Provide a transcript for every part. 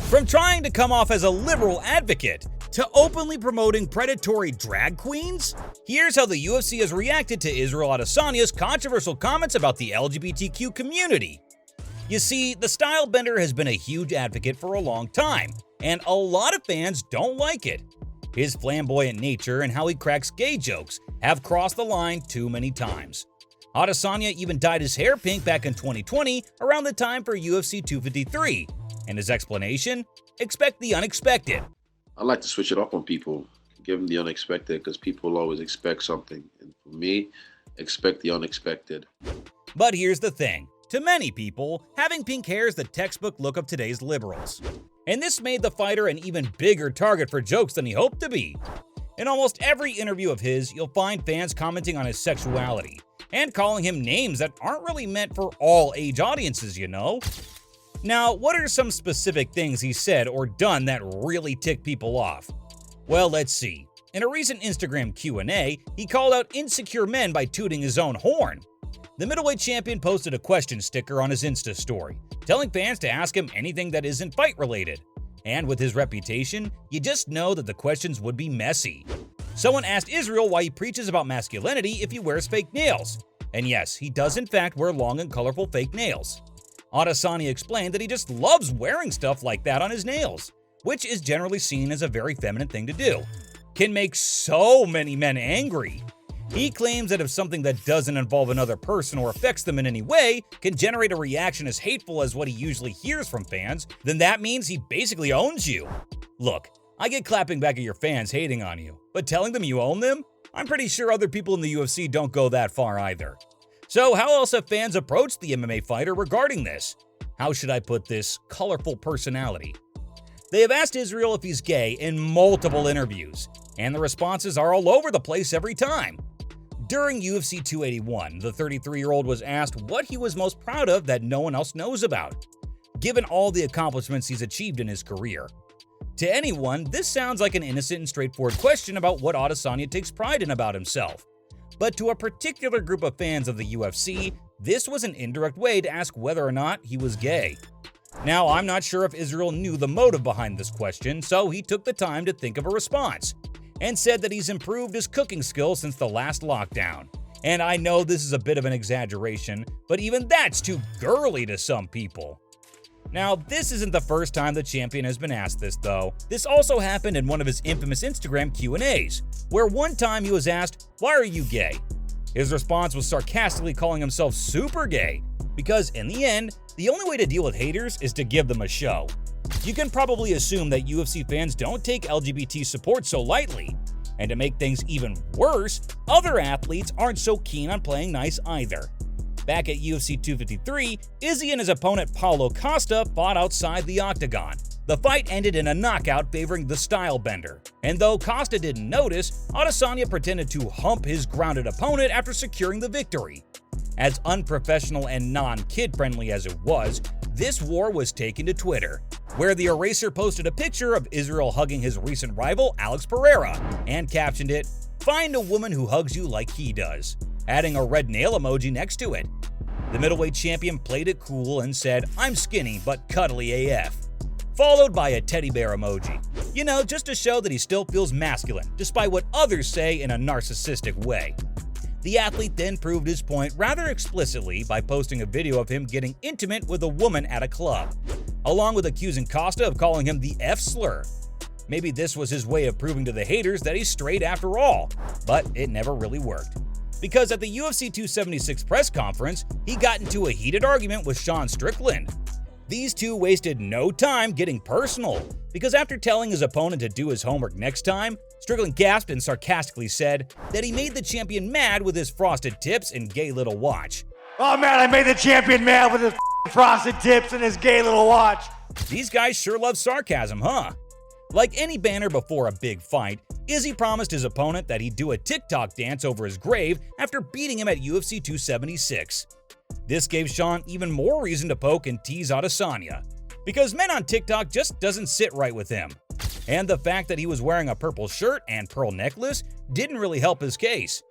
From trying to come off as a liberal advocate to openly promoting predatory drag queens, here's how the UFC has reacted to Israel Adesanya's controversial comments about the LGBTQ community. You see, the stylebender has been a huge advocate for a long time, and a lot of fans don't like it. His flamboyant nature and how he cracks gay jokes have crossed the line too many times. Adesanya even dyed his hair pink back in 2020 around the time for UFC 253, and his explanation? Expect the unexpected. I like to switch it up on people, give them the unexpected, because people always expect something. And for me, expect the unexpected. But here's the thing. To many people, having pink hair is the textbook look of today's liberals. And this made the fighter an even bigger target for jokes than he hoped to be. In almost every interview of his, you'll find fans commenting on his sexuality, and calling him names that aren't really meant for all age audiences, you know? Now, what are some specific things he said or done that really ticked people off? Well, let's see. In a recent Instagram Q&A, he called out insecure men by tooting his own horn. The middleweight champion posted a question sticker on his Insta story, telling fans to ask him anything that isn't fight-related. And with his reputation, you just know that the questions would be messy. Someone asked Israel why he preaches about masculinity if he wears fake nails. And yes, he does in fact wear long and colorful fake nails. Adesanya explained that he just loves wearing stuff like that on his nails, which is generally seen as a very feminine thing to do. Can make so many men angry. He claims that if something that doesn't involve another person or affects them in any way can generate a reaction as hateful as what he usually hears from fans, then that means he basically owns you. Look, I get clapping back at your fans hating on you, but telling them you own them? I'm pretty sure other people in the UFC don't go that far either. So how else have fans approached the MMA fighter regarding this? How should I put this colorful personality? They have asked Israel if he's gay in multiple interviews, and the responses are all over the place every time. During UFC 281, the 33-year-old was asked what he was most proud of that no one else knows about, given all the accomplishments he's achieved in his career. To anyone, this sounds like an innocent and straightforward question about what Adesanya takes pride in about himself. But to a particular group of fans of the UFC, this was an indirect way to ask whether or not he was gay. Now, I'm not sure if Israel knew the motive behind this question, so he took the time to think of a response, and said that he's improved his cooking skills since the last lockdown. And I know this is a bit of an exaggeration, but even that's too girly to some people. Now, this isn't the first time the champion has been asked this, though. This also happened in one of his infamous Instagram Q&As, where one time he was asked, "Why are you gay?" His response was sarcastically calling himself super gay, because in the end, the only way to deal with haters is to give them a show. You can probably assume that UFC fans don't take LGBT support so lightly. And to make things even worse, other athletes aren't so keen on playing nice either. Back at UFC 253, Izzy and his opponent Paulo Costa fought outside the octagon. The fight ended in a knockout favoring the stylebender. And though Costa didn't notice, Adesanya pretended to hump his grounded opponent after securing the victory. As unprofessional and non-kid-friendly as it was, this war was taken to Twitter, where the Eraser posted a picture of Israel hugging his recent rival Alex Pereira, and captioned it, "Find a woman who hugs you like he does," adding a red nail emoji next to it. The middleweight champion played it cool and said, "I'm skinny but cuddly AF," followed by a teddy bear emoji. You know, just to show that he still feels masculine, despite what others say in a narcissistic way. The athlete then proved his point rather explicitly by posting a video of him getting intimate with a woman at a club, along with accusing Costa of calling him the F-slur. Maybe this was his way of proving to the haters that he's straight after all, but it never really worked. Because at the UFC 276 press conference, he got into a heated argument with Sean Strickland. These two wasted no time getting personal, because after telling his opponent to do his homework next time, Strickland gasped and sarcastically said that he made the champion mad with his frosted tips and gay little watch. "Oh man, I made the champion mad with his frosted tips and his gay little watch." These guys sure love sarcasm, huh? Like any banner before a big fight, Izzy promised his opponent that he'd do a TikTok dance over his grave after beating him at UFC 276. This gave Sean even more reason to poke and tease Adesanya, because men on TikTok just doesn't sit right with him. And the fact that he was wearing a purple shirt and pearl necklace didn't really help his case.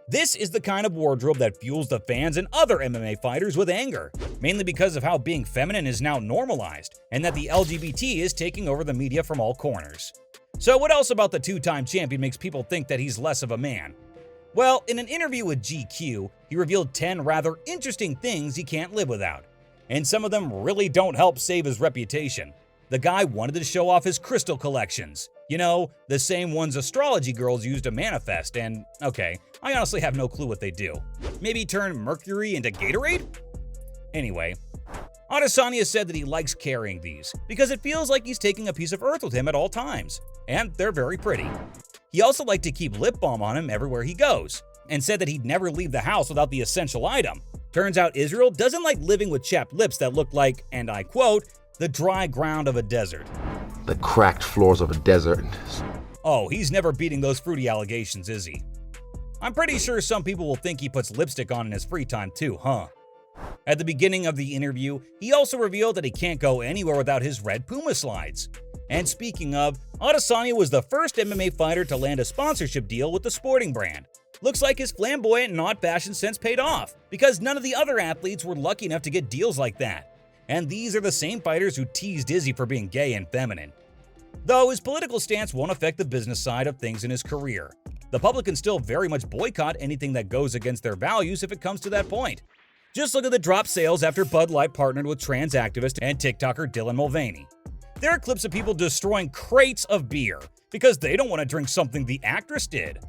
This is the kind of wardrobe that fuels the fans and other MMA fighters with anger, mainly because of how being feminine is now normalized, and that the LGBT is taking over the media from all corners. So what else about the two-time champion makes people think that he's less of a man? Well, in an interview with GQ, he revealed 10 rather interesting things he can't live without. And some of them really don't help save his reputation. The guy wanted to show off his crystal collections. You know, the same ones astrology girls use to manifest, and okay, I honestly have no clue what they do. Maybe turn mercury into Gatorade? Anyway, Adesanya said that he likes carrying these because it feels like he's taking a piece of earth with him at all times, and they're very pretty. He also liked to keep lip balm on him everywhere he goes, and said that he'd never leave the house without the essential item. Turns out Israel doesn't like living with chapped lips that look like, and I quote, the dry ground of a desert. The cracked floors of a desert. Oh, he's never beating those fruity allegations, is he? I'm pretty sure some people will think he puts lipstick on in his free time too, huh? At the beginning of the interview, he also revealed that he can't go anywhere without his red Puma slides. And speaking of, Adesanya was the first MMA fighter to land a sponsorship deal with the sporting brand. Looks like his flamboyant and odd fashion sense paid off, because none of the other athletes were lucky enough to get deals like that. And these are the same fighters who teased Izzy for being gay and feminine. Though his political stance won't affect the business side of things in his career. The public can still very much boycott anything that goes against their values if it comes to that point. Just look at the drop sales after Bud Light partnered with trans activist and TikToker Dylan Mulvaney. There are clips of people destroying crates of beer because they don't want to drink something the actress did.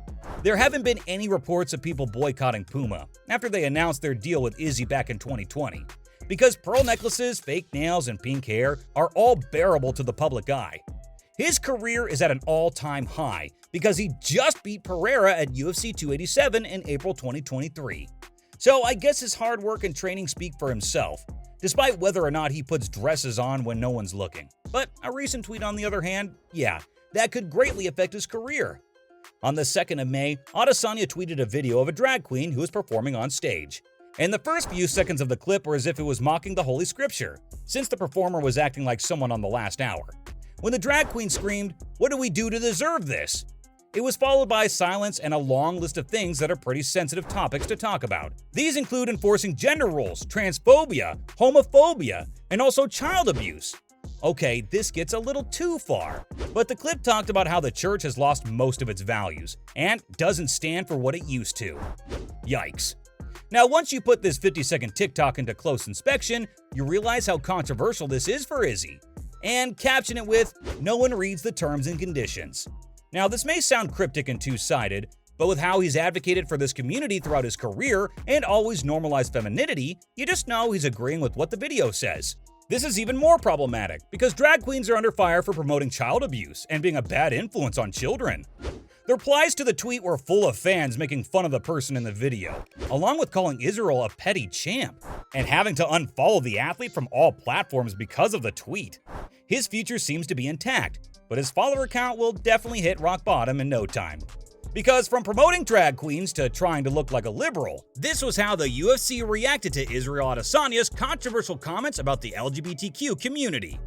There haven't been any reports of people boycotting Puma after they announced their deal with Izzy back in 2020. Because pearl necklaces, fake nails, and pink hair are all bearable to the public eye. His career is at an all-time high because he just beat Pereira at UFC 287 in April 2023. So I guess his hard work and training speak for himself, despite whether or not he puts dresses on when no one's looking. But a recent tweet on the other hand, yeah, that could greatly affect his career. On the 2nd of May, Adesanya tweeted a video of a drag queen who was performing on stage. And the first few seconds of the clip were as if it was mocking the Holy Scripture, since the performer was acting like someone on the last hour. When the drag queen screamed, "What do we do to deserve this?" It was followed by silence and a long list of things that are pretty sensitive topics to talk about. These include enforcing gender roles, transphobia, homophobia, and also child abuse. Okay, this gets a little too far, but the clip talked about how the church has lost most of its values and doesn't stand for what it used to. Yikes. Now, once you put this 50-second TikTok into close inspection, you realize how controversial this is for Izzy. And caption it with, "No one reads the terms and conditions." Now, this may sound cryptic and two-sided, but with how he's advocated for this community throughout his career and always normalized femininity, you just know he's agreeing with what the video says. This is even more problematic because drag queens are under fire for promoting child abuse and being a bad influence on children. The replies to the tweet were full of fans making fun of the person in the video, along with calling Israel a petty champ, and having to unfollow the athlete from all platforms because of the tweet. His future seems to be intact, but his follower count will definitely hit rock bottom in no time. Because from promoting drag queens to trying to look like a liberal, this was how the UFC reacted to Israel Adesanya's controversial comments about the LGBTQ community.